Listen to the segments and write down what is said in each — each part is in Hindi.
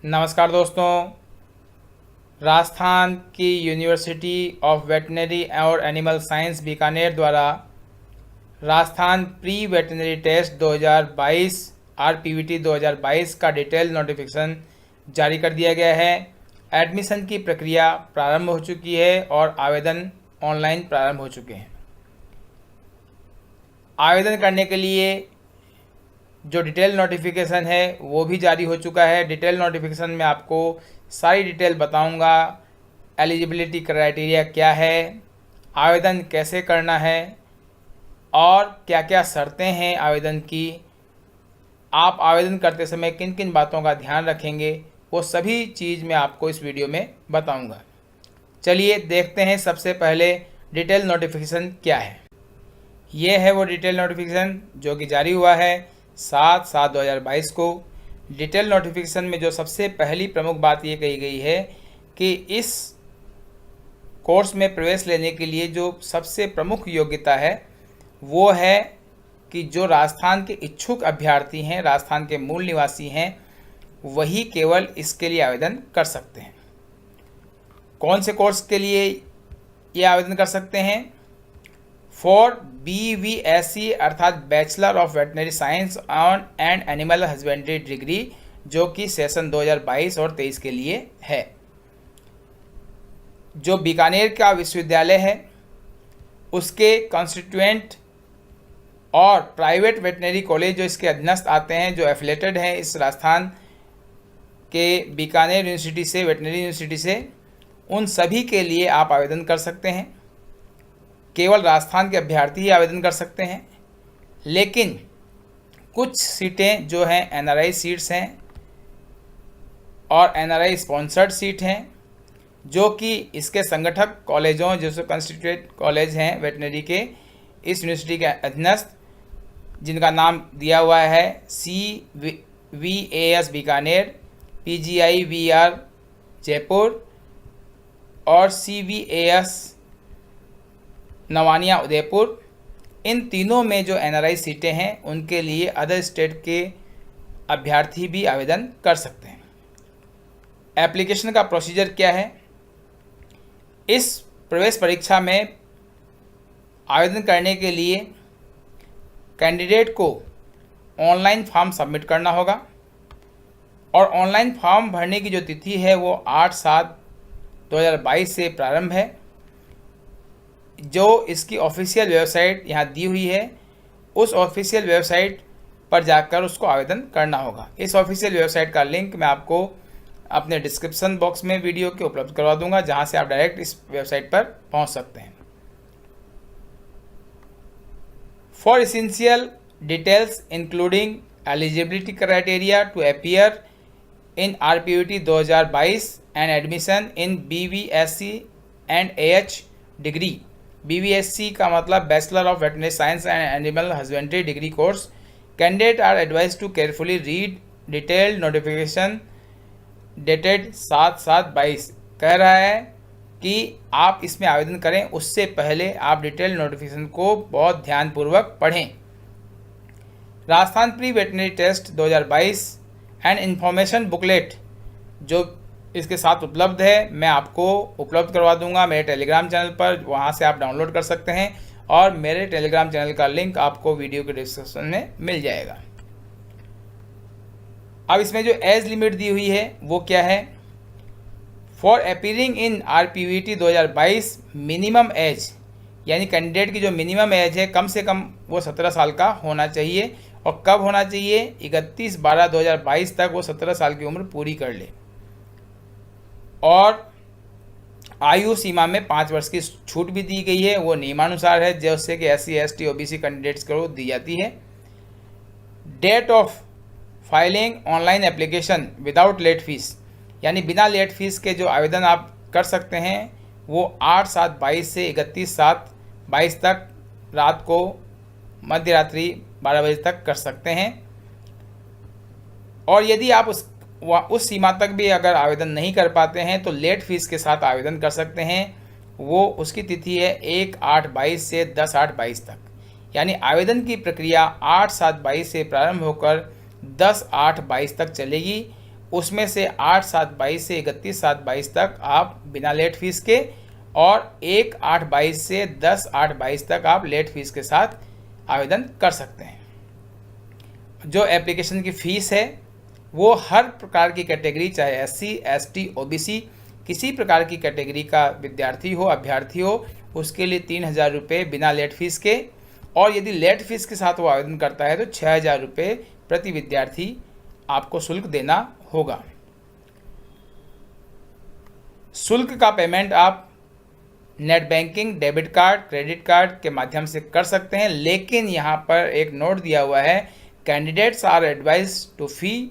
नमस्कार दोस्तों। राजस्थान की यूनिवर्सिटी ऑफ वेटनरी और एनिमल साइंस बीकानेर द्वारा राजस्थान प्री वेटनरी टेस्ट 2022 आरपीवीटी 2022 का डिटेल नोटिफिकेशन जारी कर दिया गया है। एडमिशन की प्रक्रिया प्रारंभ हो चुकी है और आवेदन ऑनलाइन प्रारंभ हो चुके हैं। आवेदन करने के लिए जो डिटेल नोटिफिकेशन है वो भी जारी हो चुका है। डिटेल नोटिफिकेशन में आपको सारी डिटेल बताऊंगा। एलिजिबिलिटी क्राइटेरिया क्या है, आवेदन कैसे करना है और क्या क्या शर्तें हैं आवेदन की, आप आवेदन करते समय किन किन बातों का ध्यान रखेंगे, वो सभी चीज़ मैं आपको इस वीडियो में बताऊंगा। चलिए देखते हैं सबसे पहले डिटेल नोटिफिकेशन क्या है। ये है वो डिटेल नोटिफिकेशन जो कि जारी हुआ है 7/7/2022 को। डिटेल नोटिफिकेशन में जो सबसे पहली प्रमुख बात ये कही गई है कि इस कोर्स में प्रवेश लेने के लिए जो सबसे प्रमुख योग्यता है वो है कि जो राजस्थान के इच्छुक अभ्यर्थी हैं, राजस्थान के मूल निवासी हैं, वही केवल इसके लिए आवेदन कर सकते हैं। कौन से कोर्स के लिए ये आवेदन कर सकते हैं? फॉर BVSC अर्थात bachelor of veterinary science on and animal husbandry degree, जो कि सेशन 2022 और 23 के लिए है। जो बीकानेर का विश्वविद्यालय है उसके कॉन्स्टिट्यूएंट और प्राइवेट वेटनरी कॉलेज जो इसके अधीनस्थ आते हैं, जो एफिलेटेड हैं इस राजस्थान के बीकानेर यूनिवर्सिटी से, वेटनरी यूनिवर्सिटी से, उन सभी के लिए आप आवेदन कर सकते हैं। केवल राजस्थान के अभ्यर्थी ही आवेदन कर सकते हैं, लेकिन कुछ सीटें जो हैं NRI सीट्स हैं और NRI स्पॉन्सर्ड सीट हैं, जो कि इसके संगठक कॉलेजों जैसे कंस्टिट्यूट कॉलेज हैं वेटनरी के इस यूनिवर्सिटी के अधीनस्थ, जिनका नाम दिया हुआ है CVAS बीकानेर, PGI-VR जयपुर और CVAS नवानिया उदयपुर। इन तीनों में जो NRI सीटें हैं उनके लिए अदर स्टेट के अभ्यर्थी भी आवेदन कर सकते हैं। एप्लीकेशन का प्रोसीजर क्या है? इस प्रवेश परीक्षा में आवेदन करने के लिए कैंडिडेट को ऑनलाइन फॉर्म सबमिट करना होगा और ऑनलाइन फॉर्म भरने की जो तिथि है वो 8/7/2022 से प्रारंभ है। जो इसकी ऑफिशियल वेबसाइट यहाँ दी हुई है, उस ऑफिशियल वेबसाइट पर जाकर उसको आवेदन करना होगा। इस ऑफिशियल वेबसाइट का लिंक मैं आपको अपने डिस्क्रिप्शन बॉक्स में वीडियो के उपलब्ध करवा दूंगा, जहाँ से आप डायरेक्ट इस वेबसाइट पर पहुँच सकते हैं। For essential details including eligibility criteria to appear in RPVT 2022 and admission in BVSC and AH डिग्री। BVSC का मतलब bachelor of veterinary science and animal husbandry degree course. Candidate are advise to carefully read detailed notification dated 7/7/22। कह रहा है कि आप इसमें आवेदन करें उससे पहले आप डिटेल नोटिफिकेशन को बहुत ध्यानपूर्वक पढ़ें। Rajasthan pre veterinary test 2022 and information booklet जो इसके साथ उपलब्ध है, मैं आपको उपलब्ध करवा दूंगा मेरे टेलीग्राम चैनल पर। वहां से आप डाउनलोड कर सकते हैं और मेरे टेलीग्राम चैनल का लिंक आपको वीडियो के डिस्क्रिप्शन में मिल जाएगा। अब इसमें जो एज लिमिट दी हुई है वो क्या है? For appearing in RPVT 2022 minimum age, यानी कैंडिडेट की जो मिनिमम एज है कम से कम वो 17 साल का होना चाहिए। और कब होना चाहिए? 31/12/2022 तक वो 17 साल की उम्र पूरी कर ले। और आयु सीमा में 5 वर्ष की छूट भी दी गई है, वो नियमानुसार है, जैसे कि SC ST OBC कैंडिडेट्स को दी जाती है। Date of filing online application without late fee, यानी बिना लेट फीस के जो आवेदन आप कर सकते हैं वो 8/7/22 से 31/7/22 तक रात को मध्य रात्रि 12 बजे तक कर सकते हैं। और यदि आप उस सीमा तक भी अगर आवेदन नहीं कर पाते हैं तो लेट फीस के साथ आवेदन कर सकते हैं। वो उसकी तिथि है 1/8/22 से 10/8/22 तक, यानी आवेदन की प्रक्रिया 8/7/22 से प्रारंभ होकर 10/8/22 तक चलेगी। उसमें से 8/7/22 से 31/7/22 तक आप बिना लेट फीस के, और 1/8/22 से 10/8/22 तक आप लेट फीस के साथ आवेदन कर सकते हैं। जो एप्लीकेशन की फ़ीस है वो हर प्रकार की कैटेगरी, चाहे SC, ST, OBC, किसी प्रकार की कैटेगरी का विद्यार्थी हो, अभ्यर्थी हो, उसके लिए 3,000 रुपये बिना लेट फीस के, और यदि लेट फीस के साथ वो आवेदन करता है तो 6,000 रुपये प्रति विद्यार्थी आपको शुल्क देना होगा। शुल्क का पेमेंट आप net banking, debit card, credit card के माध्यम से कर सकते हैं, लेकिन यहाँ पर एक नोट दिया हुआ है, candidates are advised to fee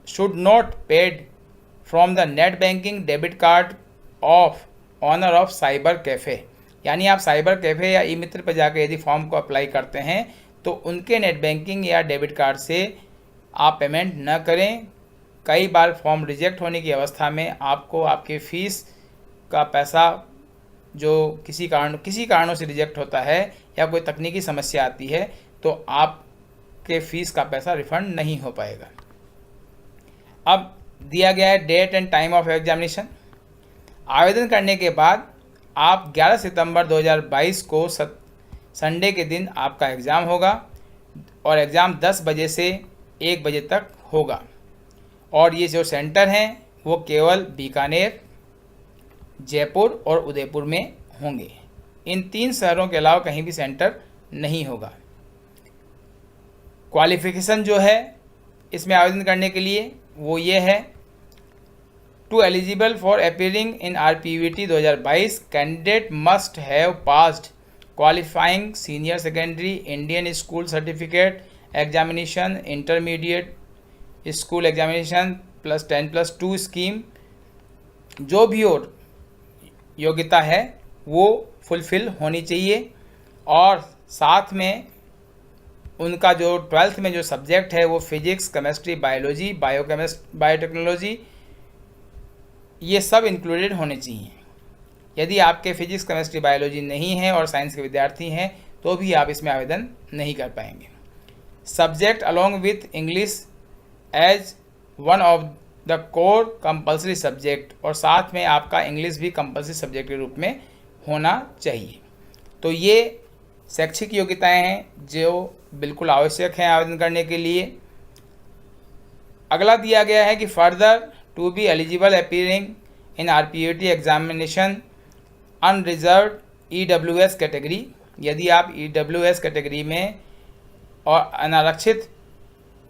should not paid from the net banking debit card of owner of cyber cafe. यानी आप साइबर कैफ़े या ई मित्र पर जाकर यदि फॉर्म को अप्लाई करते हैं तो उनके नेट बैंकिंग या डेबिट कार्ड से आप पेमेंट न करें। कई बार फॉर्म रिजेक्ट होने की अवस्था में आपको आपके फ़ीस का पैसा, जो किसी कारणों से रिजेक्ट होता है या कोई तकनीकी समस्या आती है, तो आपके फ़ीस का पैसा रिफ़ंड नहीं हो पाएगा। अब दिया गया है date and time of examination. आवेदन करने के बाद आप 11 सितंबर 2022 को संडे के दिन आपका एग्ज़ाम होगा, और एग्ज़ाम 10 बजे से 1 बजे तक होगा। और ये जो सेंटर हैं वो केवल बीकानेर, जयपुर और उदयपुर में होंगे। इन 3 शहरों के अलावा कहीं भी सेंटर नहीं होगा। क्वालिफ़िकेशन जो है इसमें आवेदन करने के लिए वो ये है, to eligible for appearing in RPUET 2022 candidate must have passed qualifying senior secondary Indian school certificate examination, intermediate school examination +10 + 2 scheme, जो भी हो योग्यता है वो फुलफ़िल होनी चाहिए। और साथ में उनका जो 12th में जो सब्जेक्ट है वो फिजिक्स, केमिस्ट्री, बायोलॉजी, बायोटेक्नोलॉजी, ये सब इंक्लूडेड होने चाहिए। यदि आपके फिजिक्स, केमिस्ट्री, बायोलॉजी नहीं है और साइंस के विद्यार्थी हैं तो भी आप इसमें आवेदन नहीं कर पाएंगे। Subject along with English as one of the core compulsory subject, और साथ में आपका इंग्लिश भी कंपल्सरी सब्जेक्ट के रूप में होना चाहिए। तो ये शैक्षिक योग्यताएं हैं जो बिल्कुल आवश्यक हैं आवेदन करने के लिए। अगला दिया गया है कि further to be eligible appearing in RPUET examination unreserved EWS category, यदि आप EWS कैटेगरी में और अनारक्षित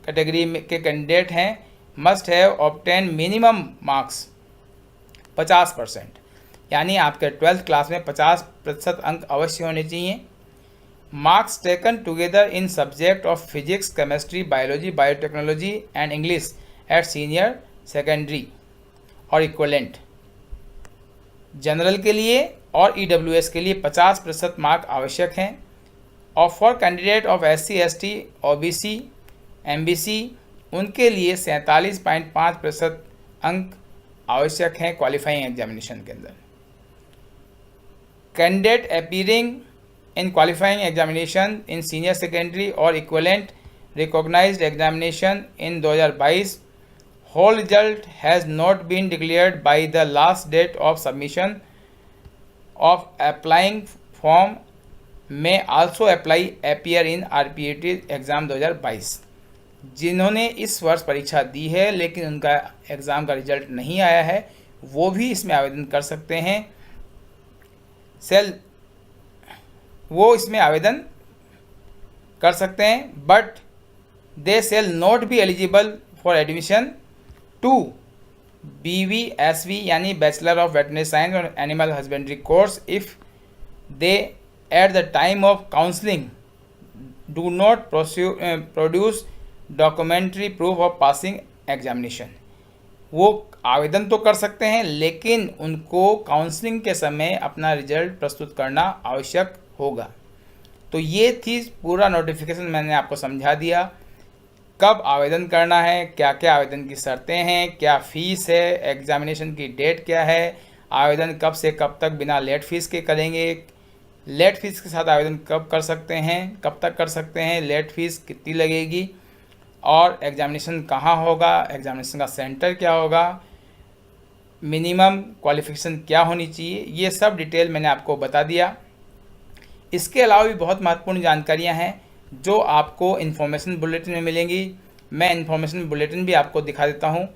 कैटेगरी में के कैंडिडेट हैं, must have obtain minimum marks 50%, यानी आपके 12th क्लास में 50% अंक अवश्य होने चाहिए। Marks taken together in subject of physics, chemistry, biology, biotechnology and English at senior secondary or equivalent. General के लिए और EWS के लिए 50% मार्क आवश्यक हैं। और for candidate of SC, ST, OBC, MBC, उनके लिए 47.5% अंक आवश्यक हैं क्वालिफाइंग एग्जामिनेशन के अंदर। Candidate appearing in qualifying examination in senior secondary or equivalent recognized examination in 2022, whole result has not been declared by the last date of submission of applying form may also appear in RPUET exam 2022। जिन्होंने इस वर्ष परीक्षा दी है लेकिन उनका एग्ज़ाम का रिजल्ट नहीं आया है, वो भी इसमें आवेदन कर सकते हैं। वो इसमें आवेदन कर सकते हैं, but they shall not be eligible for admission to BVSV यानी बैचलर ऑफ वेटनरी साइंस और animal husbandry course if they at the time of counselling do not produce documentary proof of passing examination. वो आवेदन तो कर सकते हैं लेकिन उनको काउंसलिंग के समय अपना रिजल्ट प्रस्तुत करना आवश्यक होगा। तो ये थी पूरा नोटिफिकेशन, मैंने आपको समझा दिया कब आवेदन करना है, क्या क्या आवेदन की शर्तें हैं, क्या फ़ीस है, एग्जामिनेशन की डेट क्या है, आवेदन कब से कब तक बिना लेट फीस के करेंगे, लेट फीस के साथ आवेदन कब कर सकते हैं, कब तक कर सकते हैं, लेट फीस कितनी लगेगी। और एग्जामिनेशन कहाँ होगा, एग्जामिनेशन का सेंटर क्या होगा, मिनिमम क्वालिफिकेशन क्या होनी चाहिए, ये सब डिटेल मैंने आपको बता दिया। इसके अलावा भी बहुत महत्वपूर्ण जानकारियां हैं जो आपको इन्फॉर्मेशन बुलेटिन में मिलेंगी। मैं इन्फॉर्मेशन बुलेटिन भी आपको दिखा देता हूं।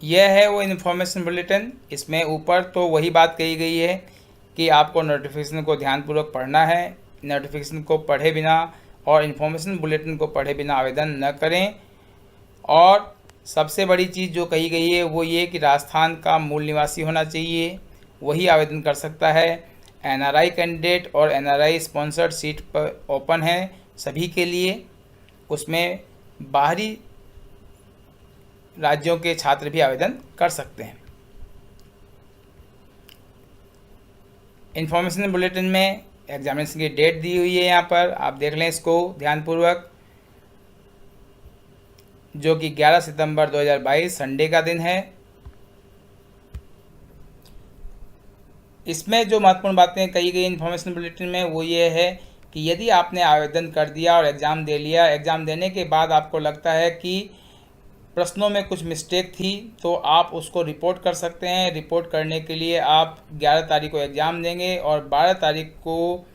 यह है वो इन्फॉर्मेशन बुलेटिन। इसमें ऊपर तो वही बात कही गई है कि आपको नोटिफिकेशन को ध्यानपूर्वक पढ़ना है, नोटिफिकेशन को पढ़े बिना और इन्फॉर्मेशन बुलेटिन को पढ़े बिना आवेदन न करें। और सबसे बड़ी चीज़ जो कही गई है वो ये कि राजस्थान का मूल निवासी होना चाहिए, वही आवेदन कर सकता है। एनआरआई कैंडिडेट और एनआरआई स्पॉन्सर्ड सीट पर ओपन है सभी के लिए, उसमें बाहरी राज्यों के छात्र भी आवेदन कर सकते हैं। इन्फॉर्मेशन बुलेटिन में एग्जामिनेशन की डेट दी हुई है, यहाँ पर आप देख लें इसको ध्यानपूर्वक, जो कि 11 सितंबर 2022 संडे का दिन है। इसमें जो महत्वपूर्ण बातें कही गई इन्फॉर्मेशन बुलेटिन में वो ये है कि यदि आपने आवेदन कर दिया और एग्ज़ाम दे लिया, एग्ज़ाम देने के बाद आपको लगता है कि प्रश्नों में कुछ मिस्टेक थी, तो आप उसको रिपोर्ट कर सकते हैं। रिपोर्ट करने के लिए आप 11 तारीख को एग्ज़ाम देंगे और 12 तारीख को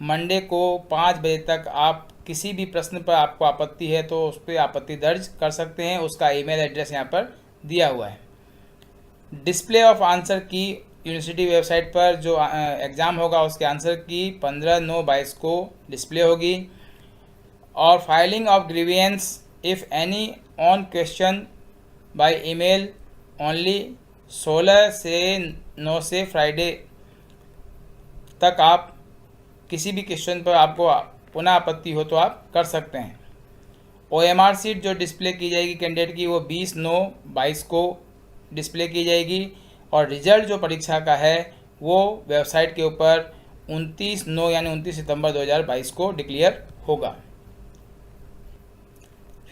मंडे को 5 बजे तक आप किसी भी प्रश्न पर आपको आपत्ति है तो उस पर आपत्ति दर्ज कर सकते हैं। उसका ईमेल एड्रेस यहाँ पर दिया हुआ है। डिस्प्ले ऑफ आंसर की यूनिवर्सिटी वेबसाइट पर जो एग्ज़ाम होगा उसके आंसर की 15/9/22 को डिस्प्ले होगी। और filing of grievance if any on question by email only 16 से 9 से फ्राइडे तक आप किसी भी क्वेश्चन पर आपको पुनः आपत्ति हो तो आप कर सकते हैं। OMR सीट जो डिस्प्ले की जाएगी कैंडिडेट की वो 20/9/22 को डिस्प्ले की जाएगी और रिजल्ट जो परीक्षा का है वो वेबसाइट के ऊपर 29/9 यानी 29 सितंबर 2022 को डिक्लेयर होगा।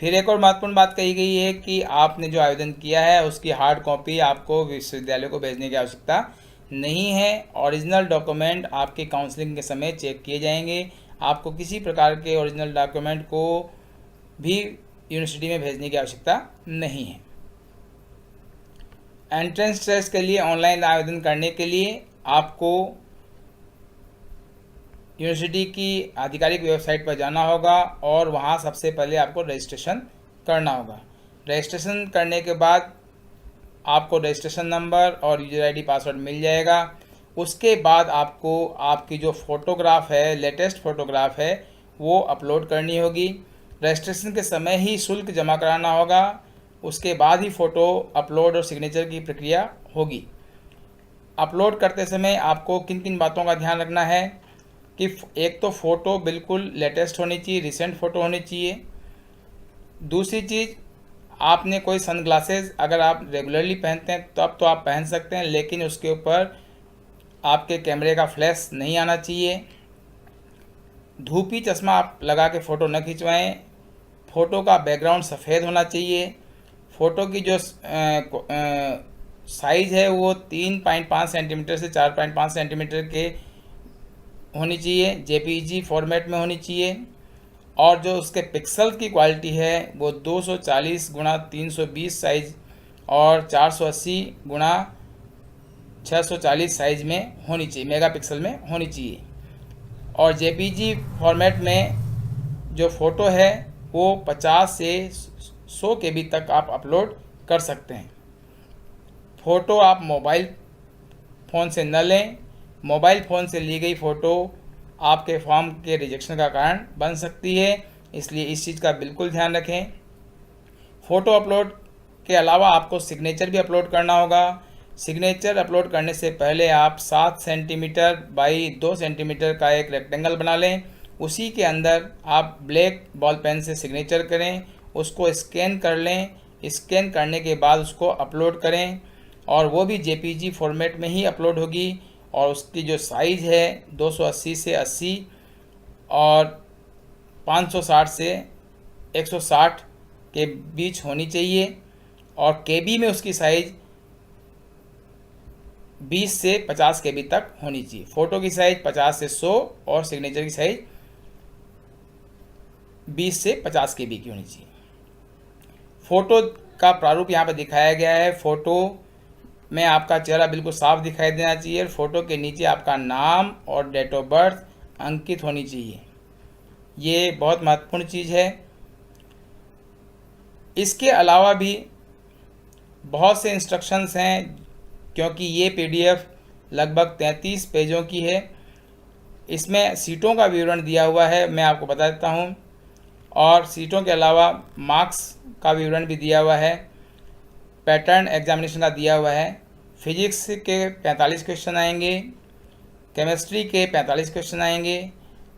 फिर एक और महत्वपूर्ण बात कही गई है कि आपने जो आवेदन किया है उसकी हार्ड कॉपी आपको विश्वविद्यालय को भेजने की आवश्यकता नहीं है। ओरिजिनल डॉक्यूमेंट आपके काउंसलिंग के समय चेक किए जाएंगे। आपको किसी प्रकार के ओरिजिनल डॉक्यूमेंट को भी यूनिवर्सिटी में भेजने की आवश्यकता नहीं है। एंट्रेंस टेस्ट के लिए ऑनलाइन आवेदन करने के लिए आपको यूनिवर्सिटी की आधिकारिक वेबसाइट पर जाना होगा और वहाँ सबसे पहले आपको रजिस्ट्रेशन करना होगा। रजिस्ट्रेशन करने के बाद आपको रजिस्ट्रेशन नंबर और यूजर आईडी पासवर्ड मिल जाएगा। उसके बाद आपको आपकी जो फ़ोटोग्राफ है, लेटेस्ट फ़ोटोग्राफ है, वो अपलोड करनी होगी। रजिस्ट्रेशन के समय ही शुल्क जमा कराना होगा, उसके बाद ही फ़ोटो अपलोड और सिग्नेचर की प्रक्रिया होगी। अपलोड करते समय आपको किन किन बातों का ध्यान रखना है कि एक तो फ़ोटो बिल्कुल लेटेस्ट होनी चाहिए, रिसेंट फ़ोटो होनी चाहिए। दूसरी चीज़, आपने कोई सनग्लासेस अगर आप रेगुलरली पहनते हैं तब तो आप पहन सकते हैं, लेकिन उसके ऊपर आपके कैमरे का फ्लैश नहीं आना चाहिए। धूपी चश्मा आप लगा के फ़ोटो न खिंचवाएं। फ़ोटो का बैकग्राउंड सफ़ेद होना चाहिए। फ़ोटो की जो साइज़ है वो 3.5 सेंटीमीटर से 4.5 सेंटीमीटर के होनी चाहिए, JPEG फॉर्मेट में होनी चाहिए। और जो उसके पिक्सल की क्वालिटी है वो 240x320 साइज़ और 480x640 साइज़ में होनी चाहिए, मेगापिक्सल में होनी चाहिए। और JPEG फॉर्मेट में जो फ़ोटो है वो 50 से 100 KB तक आप अपलोड कर सकते हैं। फ़ोटो आप मोबाइल फ़ोन से न लें। मोबाइल फ़ोन से ली गई फ़ोटो आपके फॉर्म के रिजेक्शन का कारण बन सकती है, इसलिए इस चीज़ का बिल्कुल ध्यान रखें। फ़ोटो अपलोड के अलावा आपको सिग्नेचर भी अपलोड करना होगा। सिग्नेचर अपलोड करने से पहले आप 7 सेंटीमीटर बाई 2 सेंटीमीटर का एक रेक्टेंगल बना लें। उसी के अंदर आप ब्लैक बॉल पेन से सिग्नेचर करें, उसको स्कैन कर लें। स्कैन करने के बाद उसको अपलोड करें और वो भी JPEG फॉर्मेट में ही अपलोड होगी। और उसकी जो साइज़ है 280 से 80 और 560 से 160 के बीच होनी चाहिए। और KB में उसकी साइज़ 20 से 50 KB तक होनी चाहिए। फ़ोटो की साइज़ 50 से 100 और सिग्नेचर की साइज़ 20 से 50 KB की होनी चाहिए। फ़ोटो का प्रारूप यहाँ पर दिखाया गया है। फ़ोटो में आपका चेहरा बिल्कुल साफ दिखाई देना चाहिए। फ़ोटो के नीचे आपका नाम और डेट ऑफ बर्थ अंकित होनी चाहिए। ये बहुत महत्वपूर्ण चीज़ है। इसके अलावा भी बहुत से इंस्ट्रक्शंस हैं, क्योंकि ये PDF लगभग 33 पेजों की है। इसमें सीटों का विवरण दिया हुआ है, मैं आपको बता देता हूँ। और सीटों के अलावा मार्क्स का विवरण भी दिया हुआ है, पैटर्न एग्जामिनेशन का दिया हुआ है। फिजिक्स के 45 क्वेश्चन आएंगे, केमिस्ट्री के 45 क्वेश्चन आएंगे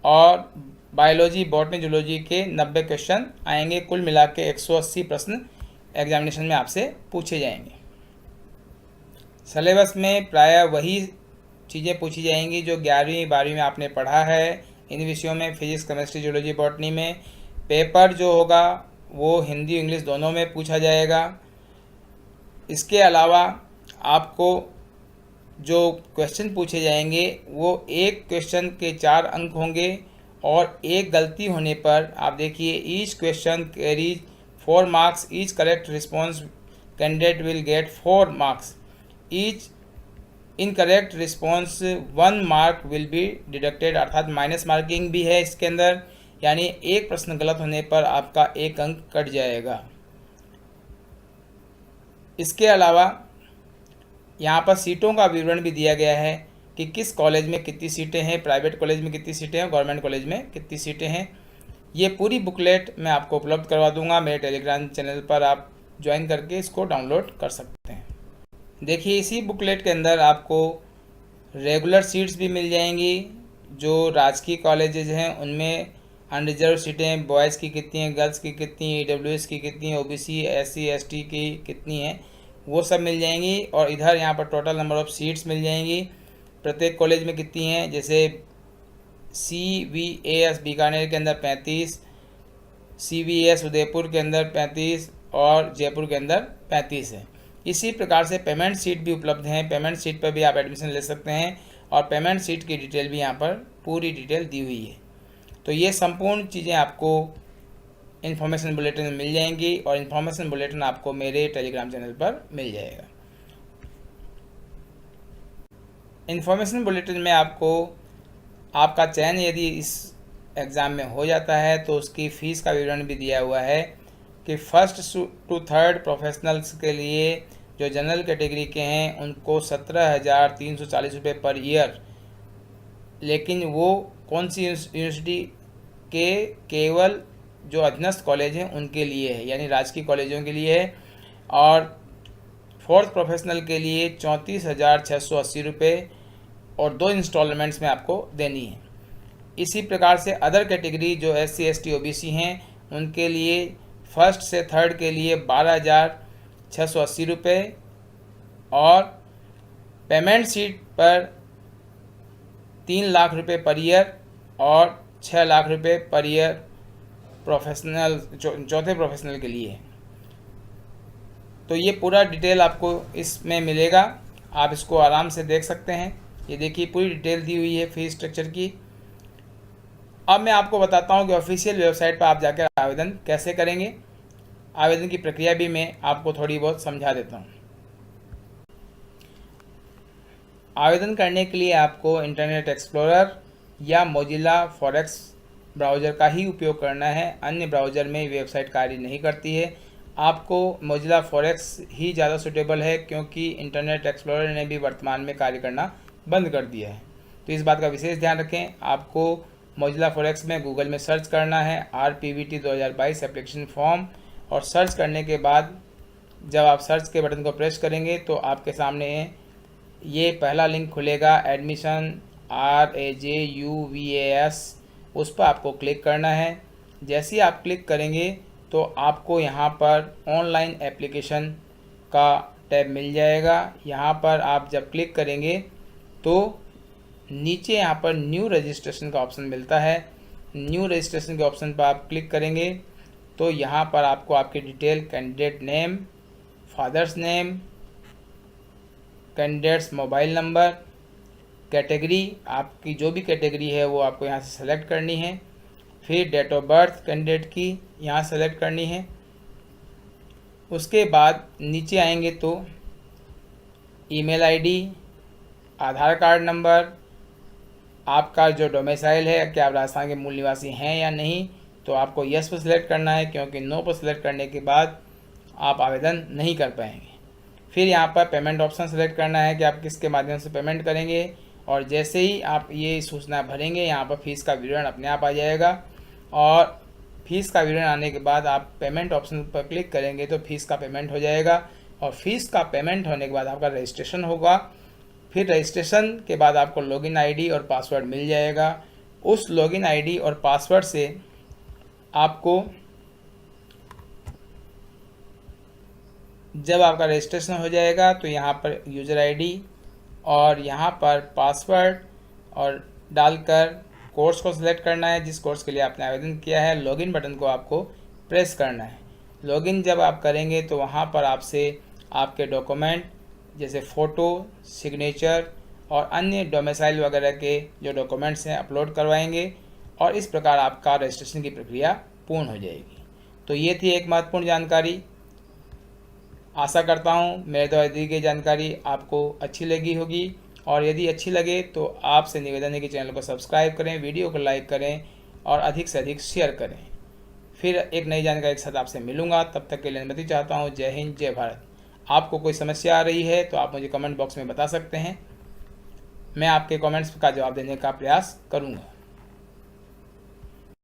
और बायोलॉजी, बॉटनी, जूलॉजी के 90 क्वेश्चन आएंगे। कुल मिला के 180 प्रश्न एग्जामिनेशन में आपसे पूछे जाएंगे। सिलेबस में प्रायः वही चीज़ें पूछी जाएंगी जो 11वीं 12वीं में आपने पढ़ा है इन विषयों में, फिजिक्स, केमिस्ट्री, जूलॉजी, बॉटनी में। पेपर जो होगा वो हिंदी इंग्लिश दोनों में पूछा जाएगा। इसके अलावा आपको जो क्वेश्चन पूछे जाएंगे वो एक क्वेश्चन के 4 अंक होंगे और एक गलती होने पर आप देखिए, each question carries 4 marks, each correct response candidate will get 4 marks, each incorrect response 1 mark will be deducted, अर्थात माइनस मार्किंग भी है इसके अंदर, यानी एक प्रश्न गलत होने पर आपका 1 अंक कट जाएगा। इसके अलावा यहाँ पर सीटों का विवरण भी दिया गया है कि किस कॉलेज में कितनी सीटें हैं, प्राइवेट कॉलेज में कितनी सीटें हैं, गवर्नमेंट कॉलेज में कितनी सीटें हैं। ये पूरी बुकलेट मैं आपको उपलब्ध करवा दूंगा। मेरे टेलीग्राम चैनल पर आप ज्वाइन करके इसको डाउनलोड कर सकते हैं। देखिए, इसी बुकलेट के अंदर आपको रेगुलर सीट्स भी मिल जाएंगी। जो राजकीय कॉलेजेज हैं उनमें अनरिजर्व सीटें बॉयज़ की कितनी हैं, गर्ल्स की कितनी, EWS की कितनी, OBC SC ST की कितनी हैं, वो सब मिल जाएंगी। और इधर यहाँ पर टोटल नंबर ऑफ़ सीट्स मिल जाएंगी प्रत्येक कॉलेज में कितनी हैं। जैसे CVAS बीकानेर के अंदर 35, CVS उदयपुर के अंदर 35 और जयपुर के अंदर 35 है। इसी प्रकार से पेमेंट सीट भी उपलब्ध हैं। पेमेंट सीट पर भी आप एडमिशन ले सकते हैं और पेमेंट सीट की डिटेल भी यहाँ पर पूरी डिटेल दी हुई है। तो ये संपूर्ण चीज़ें आपको इन्फॉर्मेशन बुलेटिन में मिल जाएंगी और इन्फॉर्मेशन बुलेटिन आपको मेरे टेलीग्राम चैनल पर मिल जाएगा। इन्फॉर्मेशन बुलेटिन में आपको आपका चयन यदि इस एग्ज़ाम में हो जाता है तो उसकी फ़ीस का विवरण भी दिया हुआ है कि 1st to 3rd प्रोफेशनल्स के लिए जो जनरल कैटेगरी के हैं उनको 17,340 रुपये पर ईयर, लेकिन वो कौन सी यूनिवर्सिटी के, केवल जो अधीनस्थ कॉलेज हैं उनके लिए है, यानी राजकीय कॉलेजों के लिए है। और 4th प्रोफेशनल के लिए 34,680 रुपये और 2 इंस्टॉलमेंट्स में आपको देनी है। इसी प्रकार से अदर कैटेगरी जो SC ST OBC हैं उनके लिए 1st से 3rd के लिए 12,680 रुपये और पेमेंट सीट पर 3 लाख रुपये पर ईयर और 6 लाख रुपये पर ईयर प्रोफेशनल, चौथे प्रोफेशनल के लिए। तो ये पूरा डिटेल आपको इसमें मिलेगा, आप इसको आराम से देख सकते हैं। ये देखिए पूरी डिटेल दी हुई है फीस स्ट्रक्चर की। अब मैं आपको बताता हूँ कि ऑफिशियल वेबसाइट पर आप जाकर आवेदन कैसे करेंगे। आवेदन की प्रक्रिया भी मैं आपको थोड़ी बहुत समझा देता हूँ। आवेदन करने के लिए आपको इंटरनेट एक्सप्लोरर या मोजिला फॉरेक्स ब्राउज़र का ही उपयोग करना है। अन्य ब्राउज़र में वेबसाइट कार्य नहीं करती है। आपको मोजिला फॉरेक्स ही ज़्यादा सूटेबल है, क्योंकि इंटरनेट एक्सप्लोरर ने भी वर्तमान में कार्य करना बंद कर दिया है। तो इस बात का विशेष ध्यान रखें। आपको मोजिला फॉरेक्स में गूगल में सर्च करना है RPVT 2022 एप्लीकेशन फॉर्म, और सर्च करने के बाद जब आप सर्च के बटन को प्रेस करेंगे तो आपके सामने ये पहला लिंक खुलेगा, एडमिशन RAJUVAS, उस पर आपको क्लिक करना है। जैसे ही आप क्लिक करेंगे तो आपको यहाँ पर ऑनलाइन एप्लीकेशन का टैब मिल जाएगा। यहाँ पर आप जब क्लिक करेंगे तो नीचे यहाँ पर न्यू रजिस्ट्रेशन का ऑप्शन मिलता है। न्यू रजिस्ट्रेशन के ऑप्शन पर आप क्लिक करेंगे तो यहाँ पर आपको आपकी detail, candidate name, father's name, candidates mobile number, category, आपकी जो भी कैटेगरी है वो आपको यहाँ से सेलेक्ट करनी है। फिर डेट ऑफ बर्थ कैंडिडेट की यहाँ सेलेक्ट करनी है। उसके बाद नीचे आएंगे तो ईमेल आईडी, आधार कार्ड नंबर, आपका जो डोमिसाइल है, क्या आप राजस्थान के मूल निवासी हैं या नहीं, तो आपको यस पर सिलेक्ट करना है, क्योंकि नो पर सिलेक्ट करने के बाद आप आवेदन नहीं कर पाएंगे। फिर यहाँ पर पेमेंट ऑप्शन सेलेक्ट करना है कि आप किसके माध्यम से पेमेंट करेंगे, और जैसे ही आप ये सूचना भरेंगे यहाँ पर फीस का विवरण अपने आप आ जाएगा, और फीस का विवरण आने के बाद आप पेमेंट ऑप्शन पर क्लिक करेंगे तो फीस का पेमेंट हो जाएगा, और फीस का पेमेंट होने के बाद आपका रजिस्ट्रेशन होगा। फिर रजिस्ट्रेशन के बाद आपको लॉगिन आईडी और पासवर्ड मिल जाएगा। उस लॉगिन आईडी और पासवर्ड से आपको जब आपका रजिस्ट्रेशन हो जाएगा तो यहाँ पर यूज़र आईडी और यहाँ पर पासवर्ड और डालकर कोर्स को सिलेक्ट करना है, जिस कोर्स के लिए आपने आवेदन किया है। लॉगिन बटन को आपको प्रेस करना है। लॉगिन जब आप करेंगे तो वहाँ पर आपसे आपके डॉक्यूमेंट जैसे फ़ोटो, सिग्नेचर और अन्य डोमिसाइल वगैरह के जो डॉक्यूमेंट्स हैं अपलोड करवाएंगे, और इस प्रकार आपका रजिस्ट्रेशन की प्रक्रिया पूर्ण हो जाएगी। तो ये थी एक महत्वपूर्ण जानकारी। आशा करता हूँ मेरे द्वारा दी गई जानकारी आपको अच्छी लगी होगी, और यदि अच्छी लगे तो आपसे निवेदन है कि चैनल को सब्सक्राइब करें, वीडियो को लाइक करें और अधिक से अधिक शेयर करें। फिर एक नई जानकारी के साथ आपसे मिलूंगा, तब तक के लिए अनुमति चाहता हूँ। जय हिंद, जय भारत। आपको कोई समस्या आ रही है तो आप मुझे कमेंट बॉक्स में बता सकते हैं, मैं आपके कमेंट्स का जवाब देने का प्रयास करूँगा।